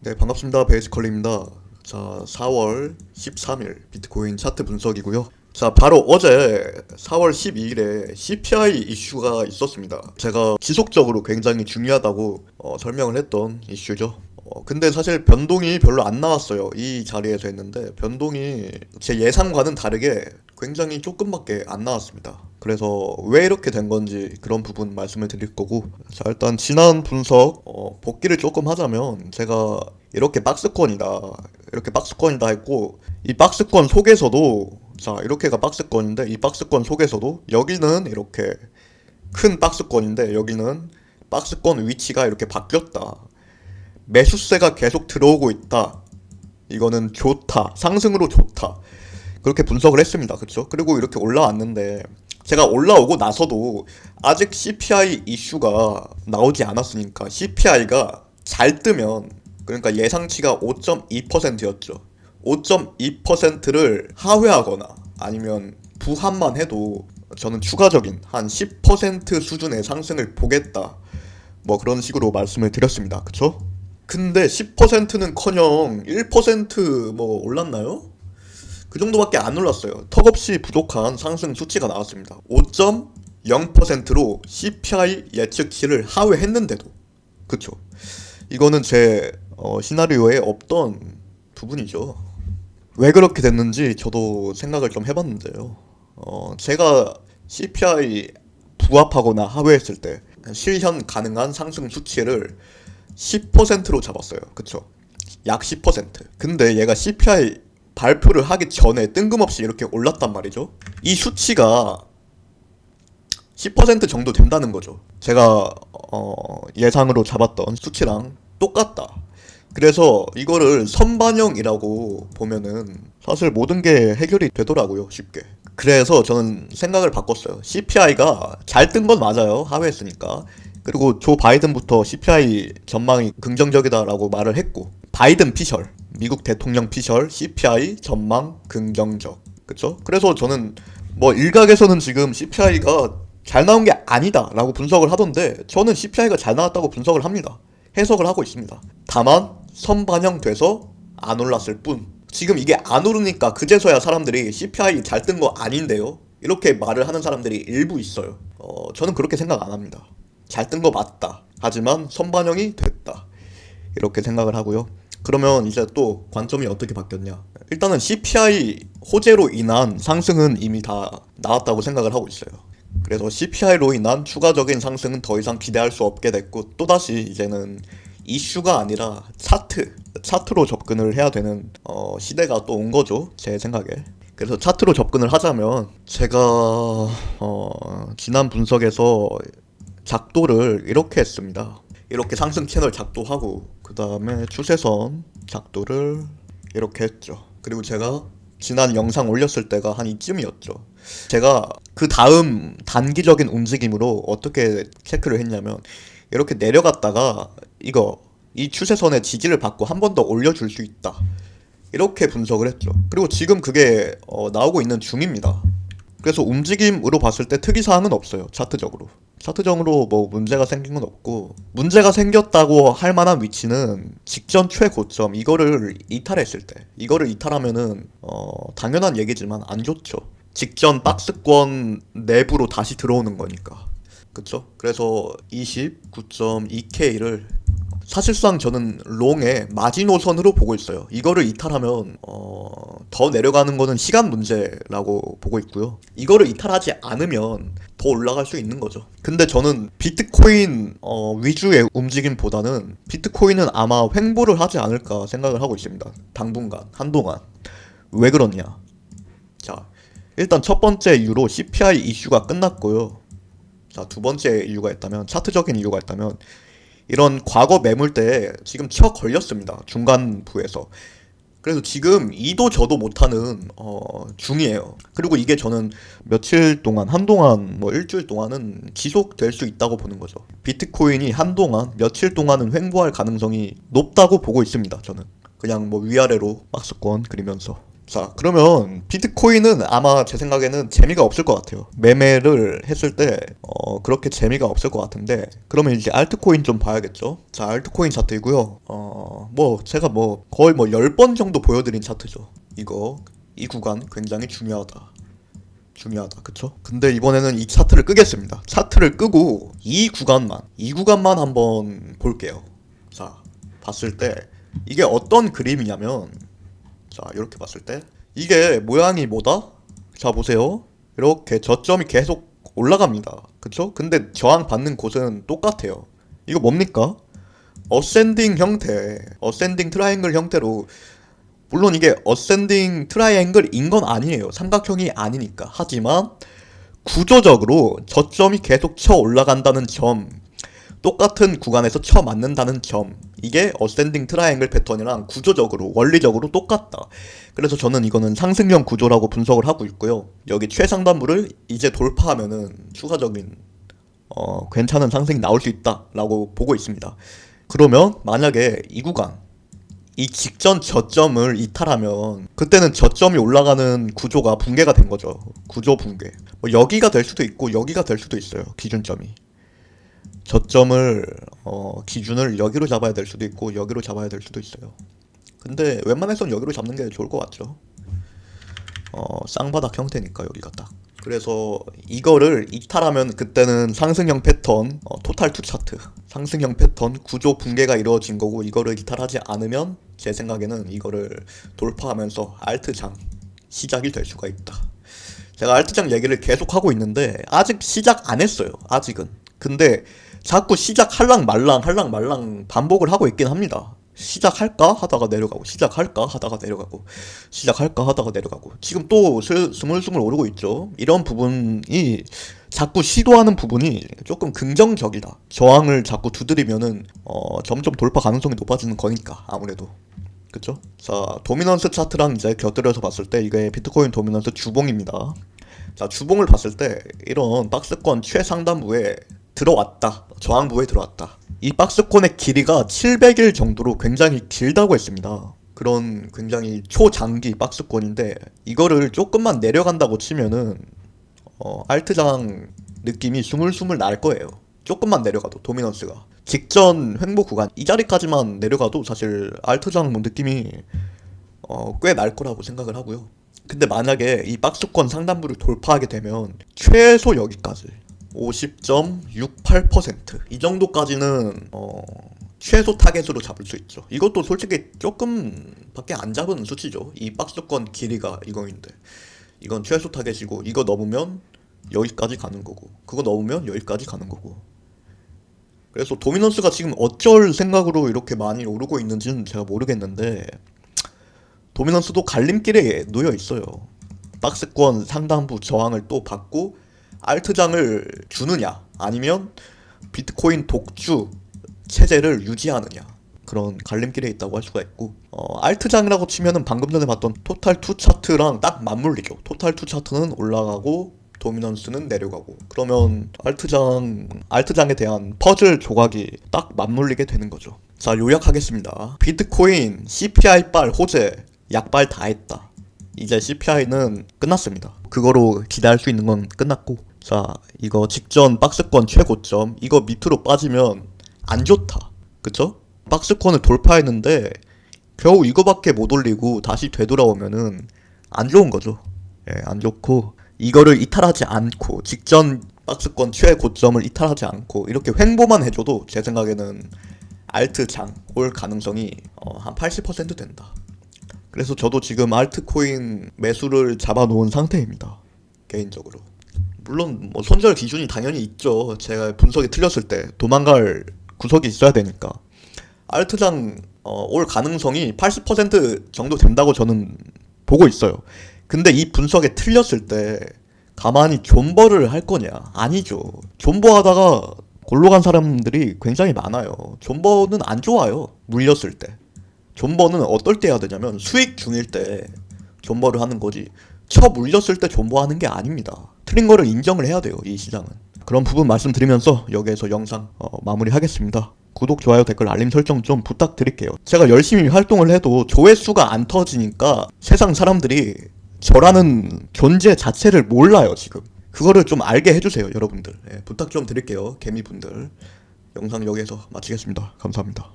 네, 반갑습니다. 베이스컬리입니다. 자, 4월 13일 비트코인 차트 분석이고요. 자, 바로 어제 4월 12일에 CPI 이슈가 있었습니다. 제가 지속적으로 굉장히 중요하다고 설명을 했던 이슈죠. 근데 사실 변동이 별로 안 나왔어요. 이 자리에서 했는데 변동이 제 예상과는 다르게 굉장히 조금밖에 안 나왔습니다. 그래서 왜 이렇게 된 건지 그런 부분 말씀을 드릴 거고, 자, 일단 지난 분석 복기를 조금 하자면, 제가 이렇게 박스권이다 했고, 이 박스권 속에서도, 자, 이렇게가 박스권인데 이 박스권 속에서도 여기는 이렇게 큰 박스권인데 여기는 박스권 위치가 이렇게 바뀌었다. 매수세가 계속 들어오고 있다. 이거는 좋다. 상승으로 좋다. 그렇게 분석을 했습니다. 그쵸? 그리고 이렇게 올라왔는데, 제가 올라오고 나서도 아직 CPI 이슈가 나오지 않았으니까, CPI가 잘 뜨면, 그러니까 예상치가 5.2%였죠. 5.2%를 하회하거나 아니면 부합만 해도 저는 추가적인 한 10% 수준의 상승을 보겠다. 뭐 그런 식으로 말씀을 드렸습니다. 그쵸? 근데 10%는커녕 1% 올랐나요? 그 정도밖에 안 올랐어요. 턱없이 부족한 상승 수치가 나왔습니다. 5.0%로 CPI 예측치를 하회했는데도. 그쵸? 이거는 제 시나리오에 없던 부분이죠. 왜 그렇게 됐는지 저도 생각을 좀 해봤는데요. 제가 CPI 부합하거나 하회했을 때 실현 가능한 상승 수치를 10%로 잡았어요. 그쵸? 약 10%. 근데 얘가 CPI 발표를 하기 전에 뜬금없이 이렇게 올랐단 말이죠. 이 수치가 10% 정도 된다는 거죠. 제가 예상으로 잡았던 수치랑 똑같다. 그래서 이거를 선반영이라고 보면은 사실 모든 게 해결이 되더라고요, 쉽게. 그래서 저는 생각을 바꿨어요. CPI가 잘 뜬 건 맞아요, 하회했으니까. 그리고 조 바이든부터 CPI 전망이 긍정적이다라고 말을 했고, 바이든 피셜, 미국 대통령 피셜, CPI 전망 긍정적. 그쵸? 그래서 저는 뭐 일각에서는 지금 CPI가 잘 나온 게 아니다라고 분석을 하던데, 저는 CPI가 잘 나왔다고 분석을 합니다. 해석을 하고 있습니다. 다만 선반영돼서 안 올랐을 뿐. 지금 이게 안 오르니까 그제서야 사람들이 CPI 잘 뜬 거 아닌데요? 이렇게 말을 하는 사람들이 일부 있어요. 저는 그렇게 생각 안 합니다. 잘 뜬 거 맞다. 하지만 선반영이 됐다. 이렇게 생각을 하고요. 그러면 이제 또 관점이 어떻게 바뀌었냐? 일단은 CPI 호재로 인한 상승은 이미 다 나왔다고 생각을 하고 있어요. 그래서 CPI로 인한 추가적인 상승은 더 이상 기대할 수 없게 됐고, 또다시 이제는 이슈가 아니라 차트로 접근을 해야 되는 시대가 또 온 거죠, 제 생각에. 그래서 차트로 접근을 하자면, 제가 지난 분석에서 작도를 이렇게 했습니다. 이렇게 상승 채널 작도하고, 그 다음에 추세선 작도를 이렇게 했죠. 그리고 제가 지난 영상 올렸을 때가 한 이쯤이었죠. 제가 그 다음 단기적인 움직임으로 어떻게 체크를 했냐면, 이렇게 내려갔다가 이 추세선의 지지를 받고 한 번 더 올려줄 수 있다, 이렇게 분석을 했죠. 그리고 지금 그게 나오고 있는 중입니다. 그래서 움직임으로 봤을 때 특이사항은 없어요. 차트적으로 뭐 문제가 생긴 건 없고, 문제가 생겼다고 할 만한 위치는 직전 최고점 이거를 이탈했을 때, 이거를 이탈하면은 당연한 얘기지만 안 좋죠. 직전 박스권 내부로 다시 들어오는 거니까. 그쵸? 그래서 29.2K를 사실상 저는 롱의 마지노선으로 보고 있어요. 이거를 이탈하면 더 내려가는 거는 시간 문제라고 보고 있고요. 이거를 이탈하지 않으면 더 올라갈 수 있는 거죠. 근데 저는 비트코인 위주의 움직임보다는 비트코인은 아마 횡보를 하지 않을까 생각을 하고 있습니다. 당분간, 한동안. 왜 그러냐? 자, 일단 첫 번째 이유로 CPI 이슈가 끝났고요. 자, 두 번째 이유가 있다면, 차트적인 이유가 있다면, 이런 과거 매물대에 지금 쳐 걸렸습니다. 중간부에서. 그래서 지금 이도 저도 못하는 중이에요. 그리고 이게 저는 며칠 동안, 한동안, 뭐 일주일 동안은 지속될 수 있다고 보는 거죠. 비트코인이 한동안, 며칠 동안은 횡보할 가능성이 높다고 보고 있습니다. 저는 그냥 뭐 위아래로 박스권 그리면서. 자, 그러면 비트코인은 아마 제 생각에는 재미가 없을 것 같아요. 매매를 했을 때 그렇게 재미가 없을 것 같은데, 그러면 이제 알트코인 좀 봐야겠죠. 자, 알트코인 차트이고요. 제가 거의 10번 정도 보여드린 차트죠. 이 구간 굉장히 중요하다, 그쵸? 근데 이번에는 이 차트를 끄겠습니다. 차트를 끄고 이 구간만 한번 볼게요. 자, 봤을 때 이게 어떤 그림이냐면, 자, 이렇게 봤을 때 이게 모양이 뭐다? 자, 보세요. 이렇게 저점이 계속 올라갑니다. 그쵸? 근데 저항 받는 곳은 똑같아요. 이거 뭡니까? 어센딩 트라이앵글 형태로, 물론 이게 어센딩 트라이앵글인 건 아니에요. 삼각형이 아니니까. 하지만 구조적으로 저점이 계속 쳐 올라간다는 점, 똑같은 구간에서 쳐 맞는다는 점, 이게 어센딩 트라이앵글 패턴이랑 구조적으로 원리적으로 똑같다. 그래서 저는 이거는 상승형 구조라고 분석을 하고 있고요. 여기 최상단부를 이제 돌파하면은 추가적인 괜찮은 상승이 나올 수 있다라고 보고 있습니다. 그러면 만약에 이 구간, 이 직전 저점을 이탈하면 그때는 저점이 올라가는 구조가 붕괴가 된 거죠. 구조 붕괴. 여기가 될 수도 있고 여기가 될 수도 있어요. 기준점이. 저점을 기준을 여기로 잡아야 될 수도 있고 여기로 잡아야 될 수도 있어요. 근데 웬만해선 여기로 잡는 게 좋을 것 같죠. 쌍바닥 형태니까 여기가 딱. 그래서 이거를 이탈하면 그때는 상승형 패턴, 토탈 투 차트, 상승형 패턴 구조 붕괴가 이루어진 거고, 이거를 이탈하지 않으면 제 생각에는 이거를 돌파하면서 알트장 시작이 될 수가 있다. 제가 알트장 얘기를 계속 하고 있는데 아직 시작 안 했어요. 아직은. 근데 자꾸 시작할랑 말랑 반복을 하고 있긴 합니다. 시작할까 하다가 내려가고, 시작할까 하다가 내려가고, 시작할까 하다가 내려가고, 지금 또 스물스물 오르고 있죠. 이런 부분이, 자꾸 시도하는 부분이 조금 긍정적이다. 저항을 자꾸 두드리면은 점점 돌파 가능성이 높아지는 거니까, 아무래도. 그쵸? 자, 도미넌스 차트랑 이제 곁들여서 봤을 때 이게 비트코인 도미넌스 주봉입니다. 자, 주봉을 봤을 때 이런 박스권 최상단부에 들어왔다, 저항부에 들어왔다. 이 박스권의 길이가 700일 정도로 굉장히 길다고 했습니다. 그런 굉장히 초장기 박스권인데, 이거를 조금만 내려간다고 치면은 알트장 느낌이 스물스물 날 거예요. 조금만 내려가도, 도미넌스가 직전 횡보 구간 이 자리까지만 내려가도 사실 알트장 느낌이 꽤 날 거라고 생각을 하고요. 근데 만약에 이 박스권 상단부를 돌파하게 되면 최소 여기까지 50.68%, 이 정도까지는 최소 타겟으로 잡을 수 있죠. 이것도 솔직히 조금 밖에 안 잡은 수치죠. 이 박스권 길이가 이거인데, 이건 최소 타겟이고, 이거 넘으면 여기까지 가는 거고, 그거 넘으면 여기까지 가는 거고. 그래서 도미넌스가 지금 어쩔 생각으로 이렇게 많이 오르고 있는지는 제가 모르겠는데, 도미넌스도 갈림길에 놓여 있어요. 박스권 상단부 저항을 또 받고 알트장을 주느냐, 아니면 비트코인 독주 체제를 유지하느냐, 그런 갈림길에 있다고 할 수가 있고, 알트장이라고 치면은 방금 전에 봤던 토탈 투 차트랑 딱 맞물리죠. 토탈 투 차트는 올라가고 도미넌스는 내려가고, 그러면 알트장에 대한 퍼즐 조각이 딱 맞물리게 되는 거죠. 자, 요약하겠습니다. 비트코인 CPI-빨 호재 약발 다 했다. 이제 CPI는 끝났습니다. 그거로 기대할 수 있는 건 끝났고, 자, 이거 직전 박스권 최고점, 이거 밑으로 빠지면 안 좋다. 그쵸? 박스권을 돌파했는데 겨우 이거밖에 못 올리고 다시 되돌아오면은 안 좋은 거죠. 예, 안 좋고, 이거를 이탈하지 않고, 직전 박스권 최고점을 이탈하지 않고 이렇게 횡보만 해줘도 제 생각에는 알트장 올 가능성이 한 80% 된다. 그래서 저도 지금 알트코인 매수를 잡아놓은 상태입니다. 개인적으로. 물론 손절 기준이 당연히 있죠. 제가 분석이 틀렸을 때 도망갈 구석이 있어야 되니까. 알트장 올 가능성이 80% 정도 된다고 저는 보고 있어요. 근데 이 분석에 틀렸을 때 가만히 존버를 할 거냐? 아니죠. 존버하다가 골로 간 사람들이 굉장히 많아요. 존버는 안 좋아요. 물렸을 때. 존버는 어떨 때 해야 되냐면 수익 중일 때 존버를 하는 거지, 쳐 물렸을 때 존버하는 게 아닙니다. 틀린 거를 인정을 해야 돼요, 이 시장은. 그런 부분 말씀드리면서 여기에서 영상 마무리하겠습니다. 구독, 좋아요, 댓글, 알림 설정 좀 부탁드릴게요. 제가 열심히 활동을 해도 조회수가 안 터지니까 세상 사람들이 저라는 존재 자체를 몰라요, 지금. 그거를 좀 알게 해주세요, 여러분들. 예, 부탁 좀 드릴게요, 개미분들. 영상 여기서 마치겠습니다. 감사합니다.